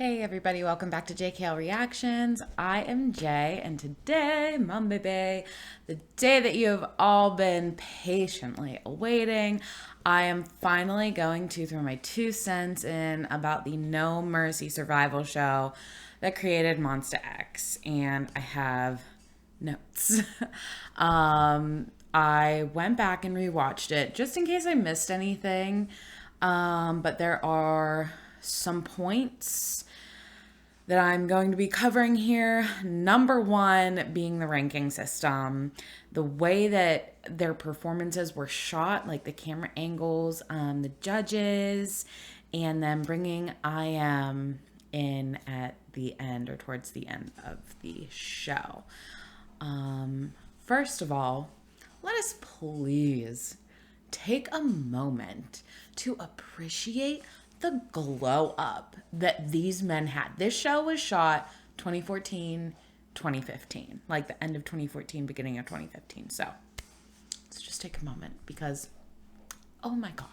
Hey everybody, welcome back to JKL Reactions. I am Jay, and today, Mom Baby, the day that you have all been patiently awaiting, I am finally going to throw my 2 cents in about the No Mercy survival show that created Monsta X, and I have notes. I went back and rewatched it just in case I missed anything, but there are some points that I'm going to be covering here. Number one being the ranking system. The way that their performances were shot, like the camera angles, the judges, and then bringing IM in at the end or towards the end of the show. First of all, let us please take a moment to appreciate the glow up that these men had. This show was shot 2014, 2015, like the end of 2014, beginning of 2015. So let's just take a moment because, oh my God.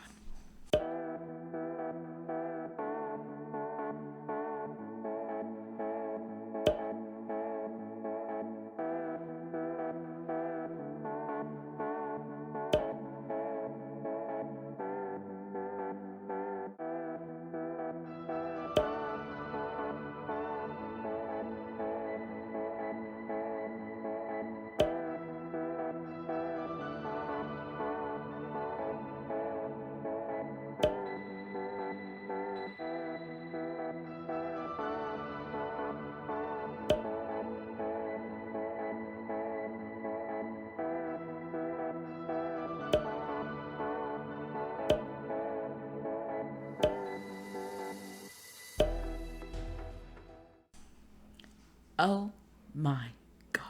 Oh my God.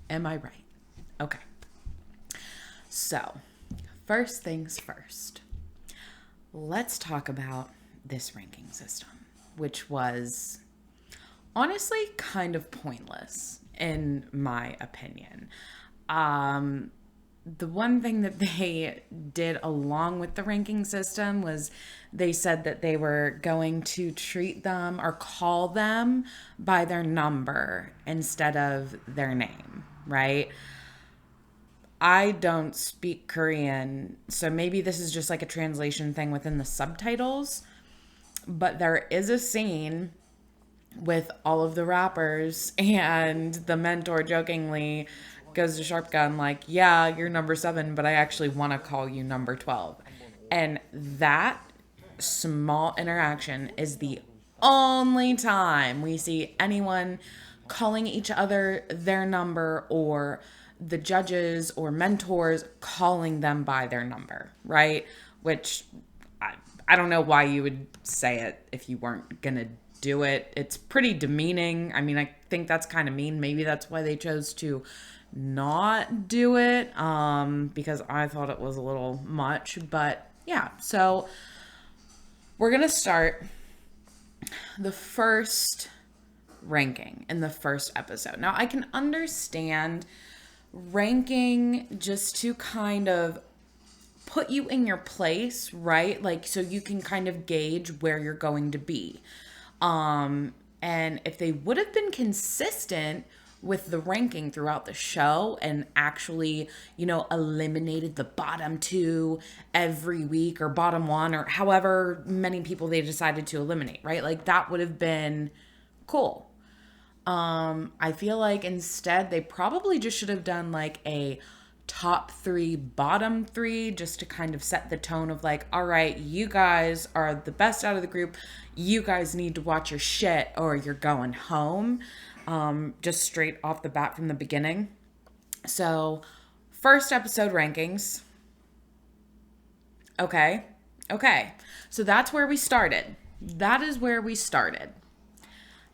Am I right? Okay. So, first things first. Let's talk about this ranking system, which was honestly kind of pointless in my opinion. The one thing that they did along with the ranking system was they said that they were going to treat them or call them by their number instead of their name, right? I don't speak Korean, so maybe this is just like a translation thing within the subtitles, but there is a scene with all of the rappers and the mentor jokingly goes to Sharp Gun like, yeah, you're number 7, but I actually want to call you number 12. And that small interaction is the only time we see anyone calling each other their number or the judges or mentors calling them by their number, right? Which I don't know why you would say it if you weren't going to do it. It's pretty demeaning. I mean, I think that's kind of mean. Maybe that's why they chose to not do it, because I thought it was a little much. But yeah, so we're going to start the first ranking in the first episode. Now, I can understand ranking just to kind of put you in your place, right? Like, so you can kind of gauge where you're going to be. And if they would have been consistent with the ranking throughout the show and actually, eliminated the bottom 2 every week or bottom 1 or however many people they decided to eliminate, right? Like that would have been cool. I feel like instead they probably just should have done like a top 3, bottom 3, just to kind of set the tone of like, all right, you guys are the best out of the group. You guys need to watch your shit or you're going home. Just straight off the bat from the beginning. So, first episode rankings. Okay. So that's where we started. That is where we started.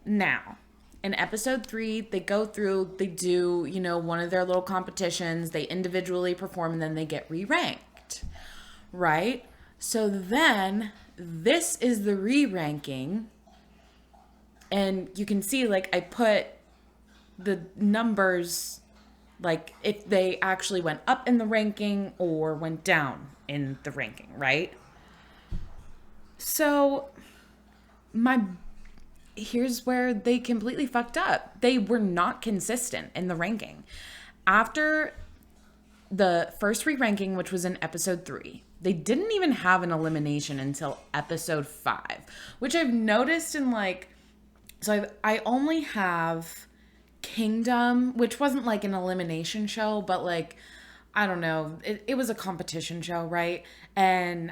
Now, in episode 3, they go through, they do, one of their little competitions. They individually perform and then they get re-ranked, right? So then this is the re-ranking. And you can see, like, I put the numbers, like, if they actually went up in the ranking or went down in the ranking, right? So my here's where they completely fucked up. They were not consistent in the ranking. After the first re-ranking, which was in episode 3, they didn't even have an elimination until episode 5, which I've noticed in like, so I only have Kingdom, which wasn't like an elimination show, but like, I don't know, it was a competition show, right? And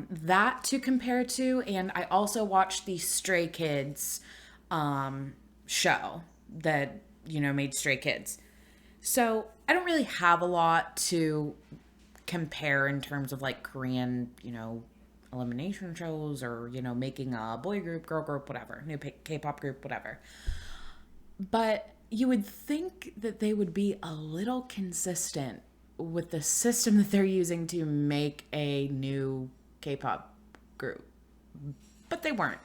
that to compare to, and I also watched the Stray Kids show that, you know, made Stray Kids. So I don't really have a lot to compare in terms of like Korean, you know, elimination shows or, you know, making a boy group, girl group, whatever, new K-pop group, whatever. But you would think that they would be a little consistent with the system that they're using to make a new K-pop group. But they weren't.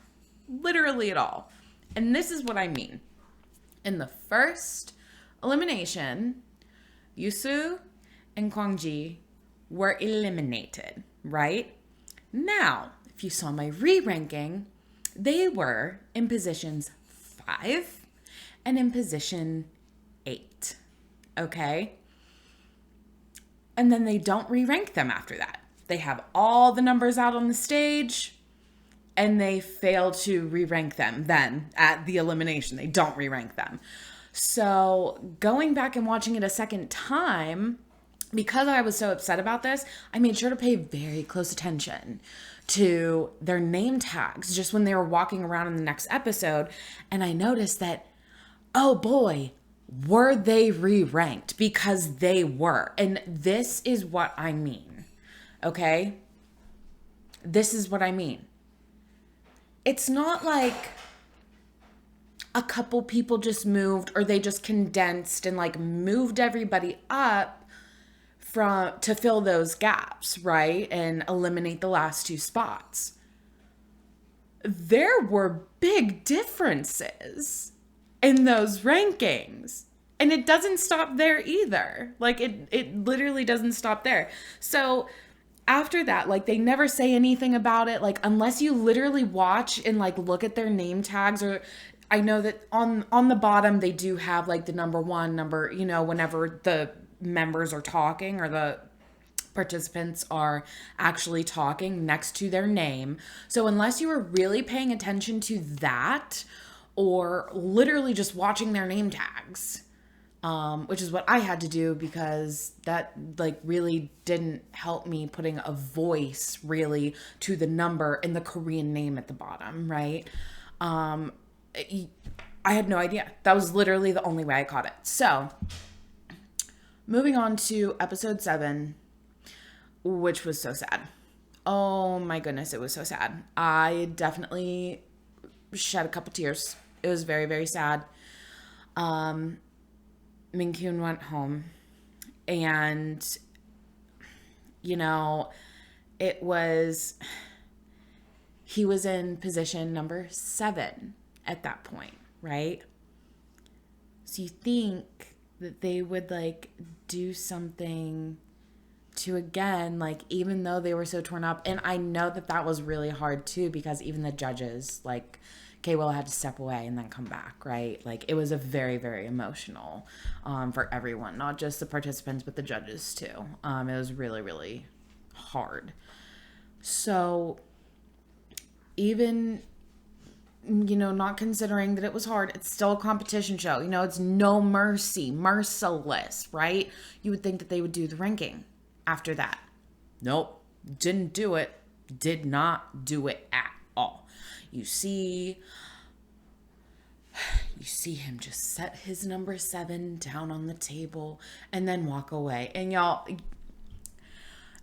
Literally at all. And this is what I mean. In the first elimination, Yusu and Kwangji were eliminated, right? Now, if you saw my re-ranking, they were in positions 5 and in position 8, okay? And then they don't re-rank them after that. They have all the numbers out on the stage and they fail to re-rank them then at the elimination. They don't re-rank them. So going back and watching it a second time, because I was so upset about this, I made sure to pay very close attention to their name tags just when they were walking around in the next episode. And I noticed that, oh boy, were they re-ranked? Because they were. And this is what I mean. Okay? This is what I mean. It's not like a couple people just moved or they just condensed and like moved everybody up to fill those gaps, right? And eliminate the last 2 spots. There were big differences in those rankings. And it doesn't stop there either. Like it literally doesn't stop there. So after that, like they never say anything about it. Like unless you literally watch and like look at their name tags, or I know that on the bottom they do have like the number 1 number, you know, whenever the members are talking or the participants are actually talking next to their name. So unless you were really paying attention to that or literally just watching their name tags, which is what I had to do because that like really didn't help me putting a voice really to the number and the Korean name at the bottom, right? I had no idea. That was literally the only way I caught it. So moving on to episode 7, which was so sad. Oh my goodness, it was so sad. I definitely shed a couple tears. It was very, very sad. Minkyun went home and, you know, he was in position number 7 at that point, right? So you think that they would like do something to again, like even though they were so torn up, and I know that that was really hard too because even the judges, like K-Will had to step away and then come back, right? Like it was a very, very emotional for everyone, not just the participants but the judges too. It was really, really hard. So even, you know, not considering that it was hard, it's still a competition show. You know, it's no mercy, merciless, right? You would think that they would do the ranking after that. Nope, didn't do it. Did not do it at all. You see him just set his number 7 down on the table and then walk away. And y'all,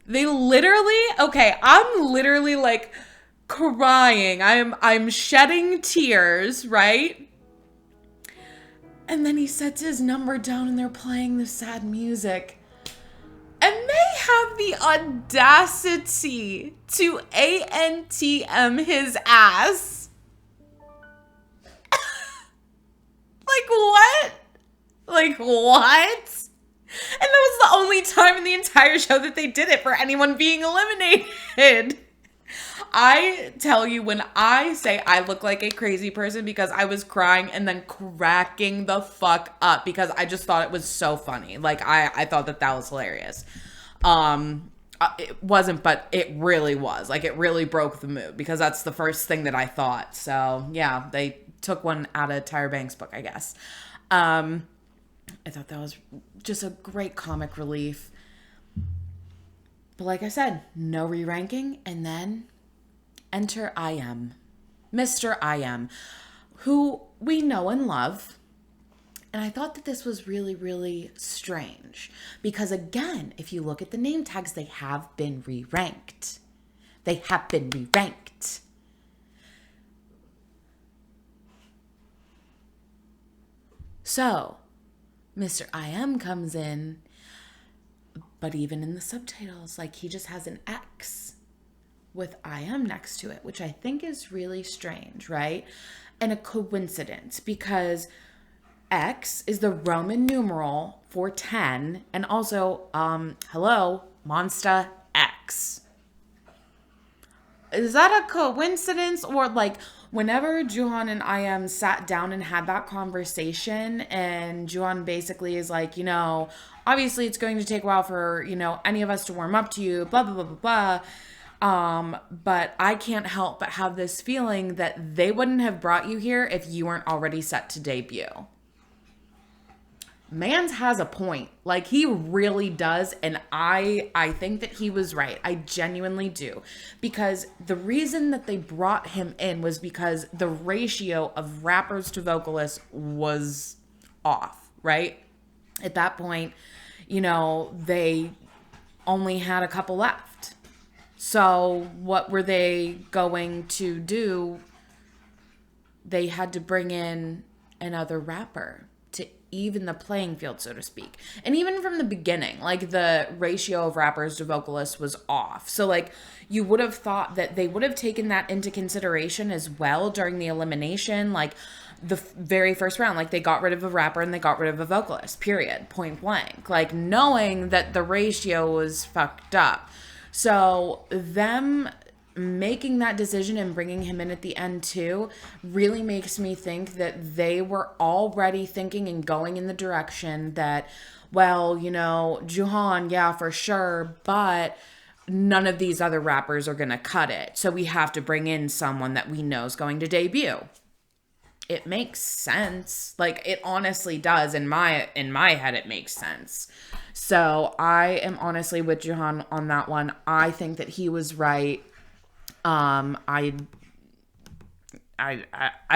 they literally, okay, I'm literally like crying. I'm shedding tears, right? And then he sets his number down and they're playing the sad music. And they have the audacity to ANTM his ass. Like what? Like what? And that was the only time in the entire show that they did it for anyone being eliminated. I tell you, when I say I look like a crazy person, because I was crying and then cracking the fuck up because I just thought it was so funny. Like I thought that was hilarious. It wasn't, but it really was. Like it really broke the mood because that's the first thing that I thought. So yeah, they took one out of Tyra Banks' book, I guess. I thought that was just a great comic relief. But like I said, no re-ranking, and then enter I Am. Mr. I Am, who we know and love. And I thought that this was really, really strange. Because again, if you look at the name tags, they have been re-ranked. They have been re-ranked. So, Mr. I Am comes in, but even in the subtitles, like he just has an X with I Am next to it, which I think is really strange, right? And a coincidence, because X is the Roman numeral for 10, and also, hello, Monsta X. Is that a coincidence? Or like whenever Juhan and I Am sat down and had that conversation, and Juhan basically is like, obviously it's going to take a while for, any of us to warm up to you, blah, blah, blah, blah, blah. But I can't help but have this feeling that they wouldn't have brought you here if you weren't already set to debut. Mans has a point. Like he really does, and I think that he was right. I genuinely do. Because the reason that they brought him in was because the ratio of rappers to vocalists was off, right? At that point, they only had a couple left. So what were they going to do? They had to bring in another rapper to even the playing field, so to speak. And even from the beginning, like the ratio of rappers to vocalists was off. So like you would have thought that they would have taken that into consideration as well during the elimination, like the very first round. Like they got rid of a rapper and they got rid of a vocalist, period, point blank. Like knowing that the ratio was fucked up. So them making that decision and bringing him in at the end too really makes me think that they were already thinking and going in the direction that, well, Juhan, yeah, for sure, but none of these other rappers are going to cut it. So we have to bring in someone that we know is going to debut. It makes sense. Like it honestly does. In my head, it makes sense. So I am honestly with Juhan on that one. I think that he was right. I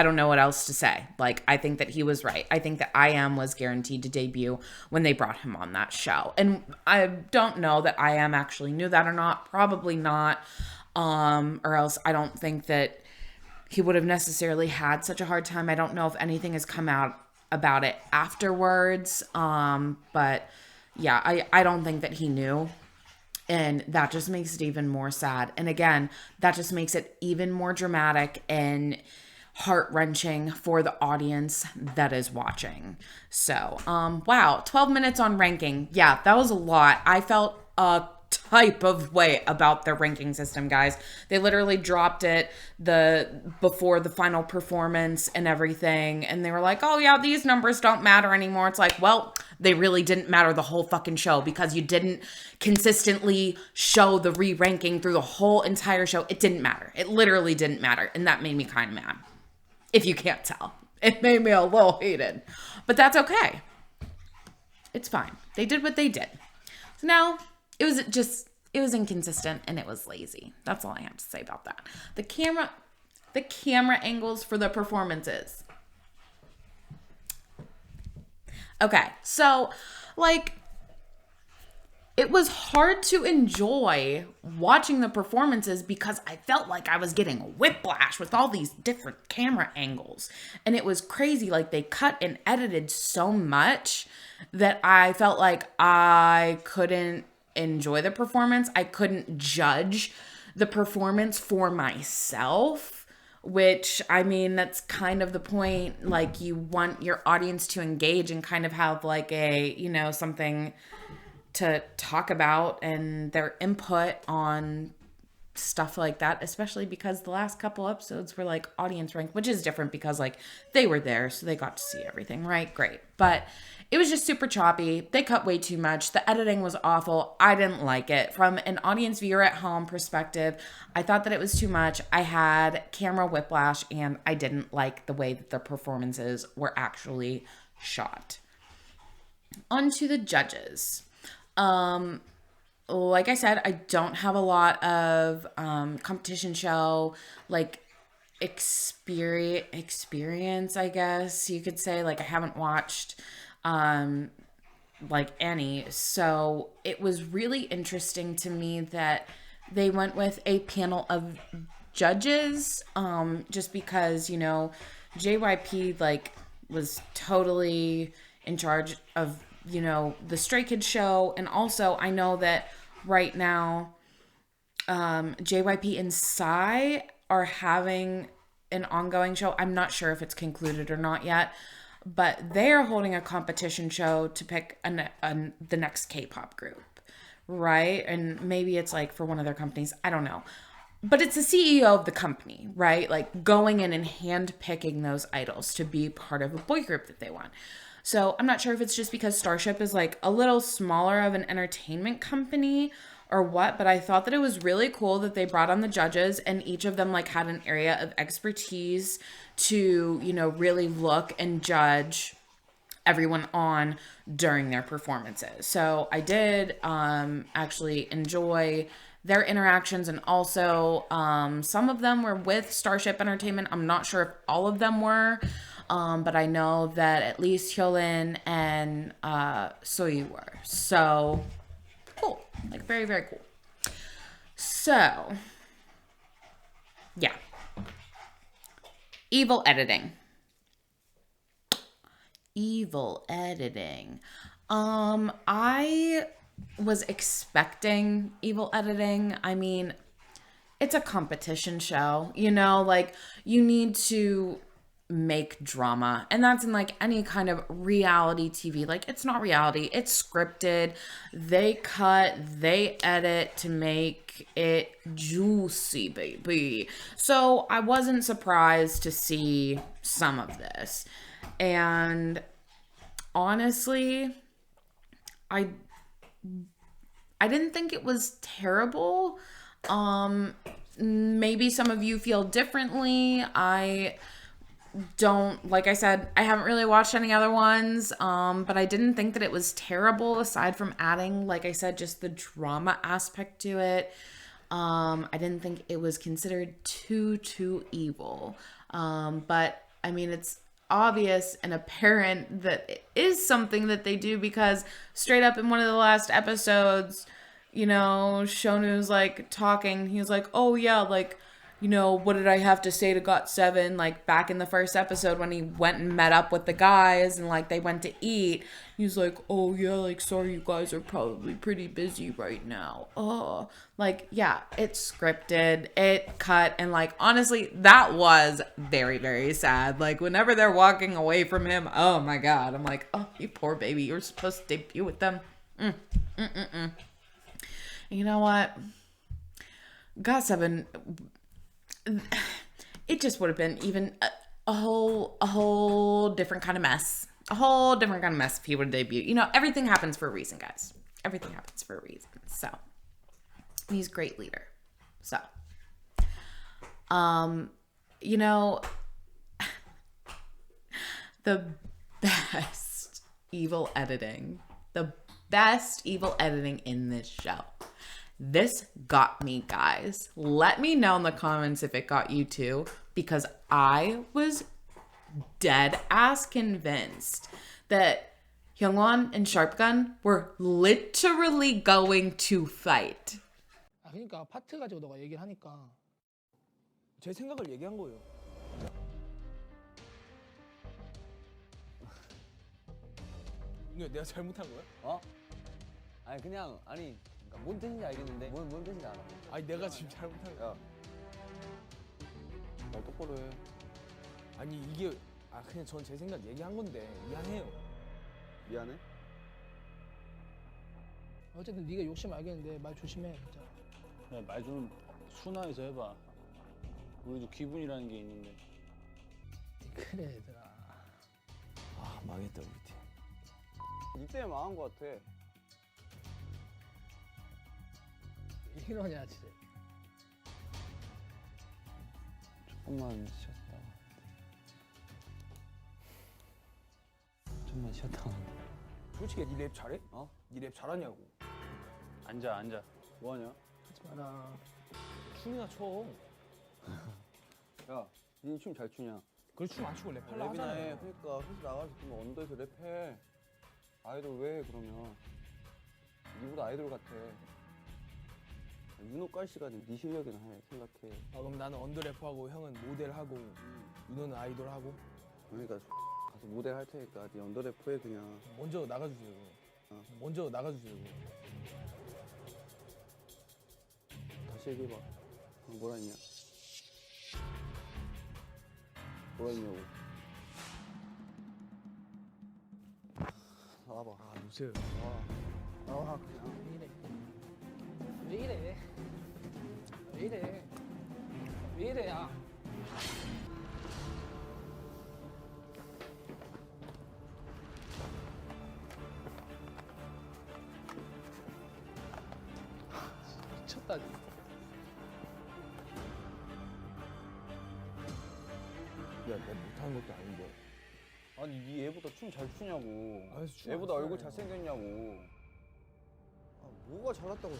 don't know what else to say. Like, I think that he was right. I think that I Am was guaranteed to debut when they brought him on that show. And I don't know that I Am actually knew that or not. Probably not. Or else I don't think that he would have necessarily had such a hard time. I don't know if anything has come out about it afterwards. But yeah, I don't think that he knew. And that just makes it even more sad. And again, that just makes it even more dramatic and heart-wrenching for the audience that is watching. So, wow, 12 minutes on ranking. Yeah, that was a lot. I felt a type of way about their ranking system, guys. They literally dropped it before the final performance and everything, and they were like, oh yeah, these numbers don't matter anymore. It's like, well, they really didn't matter the whole fucking show because you didn't consistently show the re-ranking through the whole entire show. It didn't matter. It literally didn't matter, and that made me kind of mad. If you can't tell, it made me a little heated, but that's okay. It's fine. They did what they did. So now it was inconsistent and it was lazy. That's all I have to say about that. The camera angles for the performances. Okay, so like it was hard to enjoy watching the performances because I felt like I was getting whiplash with all these different camera angles. And it was crazy. Like they cut and edited so much that I felt like I couldn't enjoy the performance. I couldn't judge the performance for myself, which, I mean, that's kind of the point. Like you want your audience to engage and kind of have like a, something to talk about and their input on stuff like that, especially because the last couple episodes were like audience ranked, which is different because like they were there, so they got to see everything, right? Great. But it was just super choppy. They cut way too much. The editing was awful. I didn't like it. From an audience viewer at home perspective, I thought that it was too much. I had camera whiplash, and I didn't like the way that the performances were actually shot. On to the judges. Like I said, I don't have a lot of competition show like experience, I guess you could say. Like I haven't watched like any. So it was really interesting to me that they went with a panel of judges just because, you know, JYP like was totally in charge of, you know, the Stray Kids show. And also I know that right now JYP and Psy are having an ongoing show. I'm not sure if it's concluded or not yet, but they're holding a competition show to pick the next K-pop group, right? And maybe it's like for one of their companies, I don't know. But it's the CEO of the company, right? Like going in and hand-picking those idols to be part of a boy group that they want. So I'm not sure if it's just because Starship is like a little smaller of an entertainment company or what, but I thought that it was really cool that they brought on the judges and each of them like had an area of expertise to, you know, really look and judge everyone on during their performances. So I did actually enjoy their interactions, and also some of them were with Starship Entertainment. I'm not sure if all of them were, but I know that at least Hyolyn and Soyee were. So cool, like very, very cool. So yeah, evil editing. I was expecting evil editing. I mean, it's a competition show, you know, like you need to make drama, and that's in like any kind of reality TV. Like it's not reality, it's scripted. They cut, they edit to make it juicy, baby. So I wasn't surprised to see some of this, and honestly, I didn't think it was terrible. Maybe some of you feel differently. I don't, like I said, I haven't really watched any other ones, but I didn't think that it was terrible aside from adding, like I said, just the drama aspect to it. I didn't think it was considered too evil. But I mean, it's obvious and apparent that it is something that they do, because straight up in one of the last episodes, you know, Shonu's like talking. He was like, oh yeah, like, you know, what did I have to say to GOT7? Like back in the first episode when he went and met up with the guys and like they went to eat. He's like, oh yeah, like sorry, you guys are probably pretty busy right now. Oh, like yeah, it's scripted, it cut, and like honestly, that was very, very sad. Like whenever they're walking away from him, oh my god, I'm like, oh, you poor baby, you're supposed to debut with them. You know what? GOT7, it just would have been even a whole different kind of mess. A whole different kind of mess if he would debut. You know, everything happens for a reason, guys. Everything happens for a reason. So, he's a great leader. So, you know, the best evil editing in this show. This got me, guys. Let me know in the comments if it got you too, because I was dead ass convinced that Hyungwon and Sharpgun were literally going to fight. 그러니까 파트 가지고 너가 얘기를 하니까 제 생각을 얘기한 거예요. 근데 내가 잘못한 거야? 어? 아니 그냥 아니 그러니까 뭔 뜻인지 알겠는데 뭔 뜻인지 알아. 아니 내가 지금 잘못한 거야. 말 똑바로 해. 아니 이게 그냥 전 제 생각 얘기한 건데 미안해요. 미안해? 어쨌든 네가 욕심 알겠는데 말 조심해 진짜. 그냥 말 좀 순화해서 해봐. 우리도 기분이라는 게 있는데. 그래 얘들아. 아 망했다 우리 팀. 니 때문에 망한 거 같아. 이러냐 진짜. 조금만 쉬었다. 좀만 쉬었다. 솔직히 니 랩 잘해? 어? 니 랩 잘하냐고. 앉아. 뭐하냐? 하지 마라. 춤이나 춰. 야, 니 춤 잘 추냐? 그래 춤 안 추고 랩 하려고 랩이나 하잖아. 해. 그러니까 회사 나가서 좀 언더에서 랩해. 아이돌 왜 해, 그러면? 니보다 아이돌 같아. 윤호 깔씨가 네 실력이나 해 생각해. 아, 그럼 나는 언더 랩하고 형은 모델하고 윤호는 아이돌하고. 그러니까 가서 모델 할 테니까 네 언더 래퍼 해 그냥. 먼저 나가주세요. 먼저 나가주세요. 다시 얘기해봐. 뭐라 했냐? 뭐라 했냐고. 나와봐. 아 요새 나와 그냥. 왜 이래? 왜 이래? 왜 이래야? 미쳤다. 야, 내 못하는 것도 아닌데. 아니 니 얘보다 춤 잘 추냐고. 아, 춤 얘보다 안 얼굴 추네. 잘생겼냐고. 아 뭐가 잘났다고.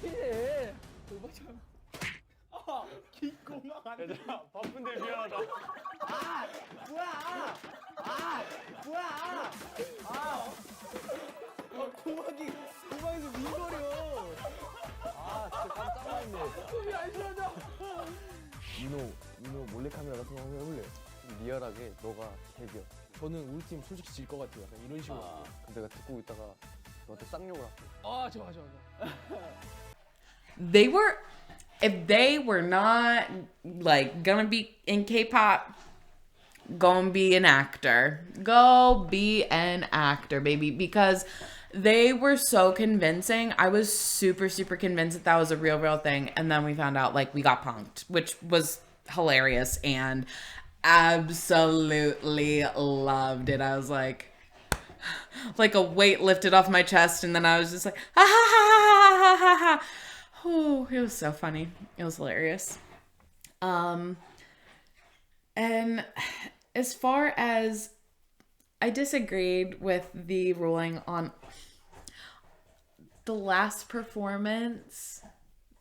이래? 돌박잖아. 아, 기꼬막 안 돼. 바쁜데 미안하다. 고막에서 밀거려. 아 진짜 깜짝 놀랐네. 숨이 안 쉬어져. 민호 몰래카메라 같은 거 한번 해볼래? 좀 리얼하게 너가 데뷔야. 저는 우리 팀 솔직히 질 것 같아요. 약간 이런 식으로. 그럼 내가 듣고 있다가 너한테 쌍욕을 할게. 아, 좋아. They were, if they were not like gonna be in K-pop, gonna be an actor. Go be an actor, baby, because they were so convincing. I was super convinced that was a real thing, and then we found out like we got punked, which was hilarious and absolutely loved it. I was like a weight lifted off my chest, and then I was just like ha ha ha ha ha ha ha. Oh, it was so funny. It was hilarious. And as far as I disagreed with the ruling on the last performance.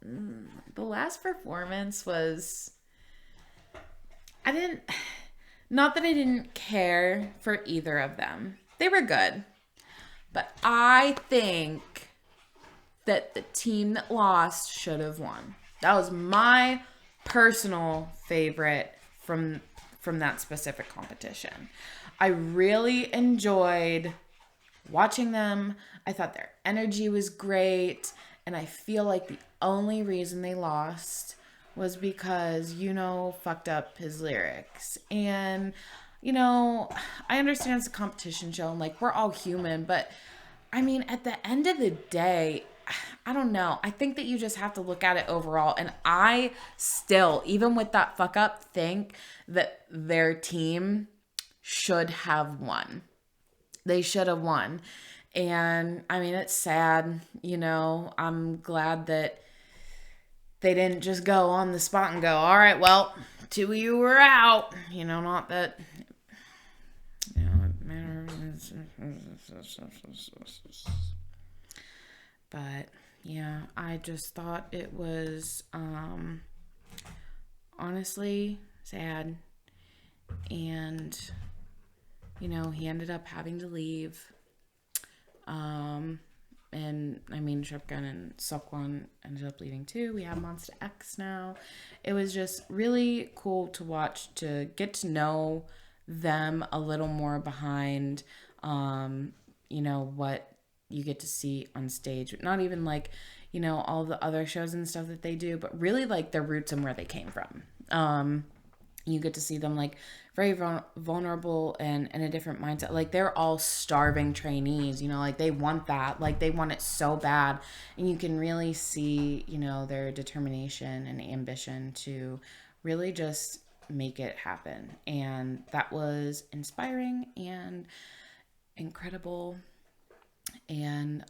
The last performance was, not that I didn't care for either of them. They were good. But I think that the team that lost should have won. That was my personal favorite from that specific competition. I really enjoyed watching them. I thought their energy was great, and I feel like the only reason they lost was because fucked up his lyrics. And I understand it's a competition show and like we're all human, but I mean at the end of the day, I don't know. I think that you just have to look at it overall. And I still, even with that fuck up, think that their team should have won. They should have won. And I mean, it's sad, I'm glad that they didn't just go on the spot and go, all right, well, two of you were out. Not that, it matters. But yeah, I just thought it was honestly sad. And he ended up having to leave. And I mean, Shepgun and Seokwan ended up leaving too. We have Monsta X now. It was just really cool to watch, to get to know them a little more behind, what you get to see on stage. Not even like, all the other shows and stuff that they do, but really like their roots and where they came from. You get to see them like very vulnerable and in a different mindset. Like they're all starving trainees, you know, like they want that, like they want it so bad. And you can really see, you know, their determination and ambition to really just make it happen. And that was inspiring and incredible. And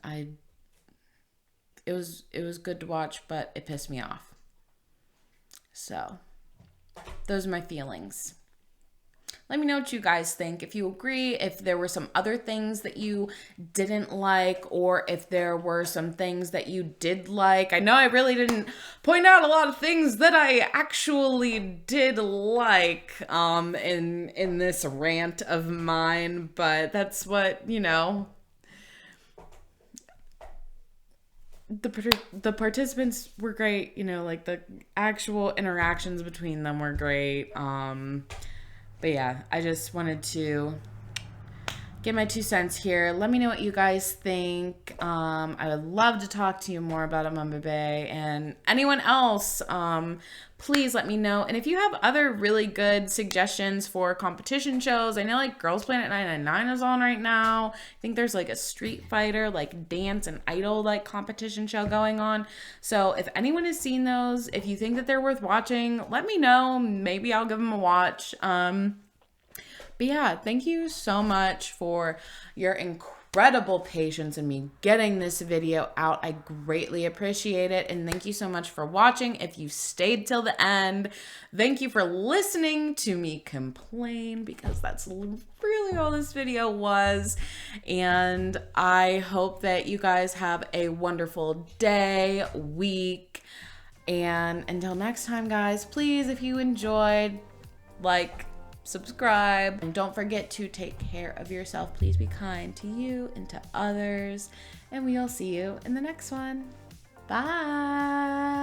it was good to watch, but it pissed me off. So those are my feelings. Let me know what you guys think. If you agree, if there were some other things that you didn't like, or if there were some things that you did like. I know I really didn't point out a lot of things that I actually did like in this rant of mine, but that's what, you know, the participants were great, you know, like the actual interactions between them were great. But yeah, I just wanted to get my 2 cents here. Let me know what you guys think. I would love to talk to you more about Amamba Bay, and anyone else, please let me know. And if you have other really good suggestions for competition shows, I know like Girls Planet 999 is on right now. I think there's like a Street Fighter, like dance and idol like competition show going on. So if anyone has seen those, if you think that they're worth watching, let me know. Maybe I'll give them a watch. But yeah, thank you so much for your incredible patience in me getting this video out. I greatly appreciate it. And thank you so much for watching. If you stayed till the end, thank you for listening to me complain, because that's really all this video was. And I hope that you guys have a wonderful day, week. And until next time, guys, please, if you enjoyed, like, subscribe, and don't forget to take care of yourself. Please be kind to you and to others, and we'll see you in the next one. Bye.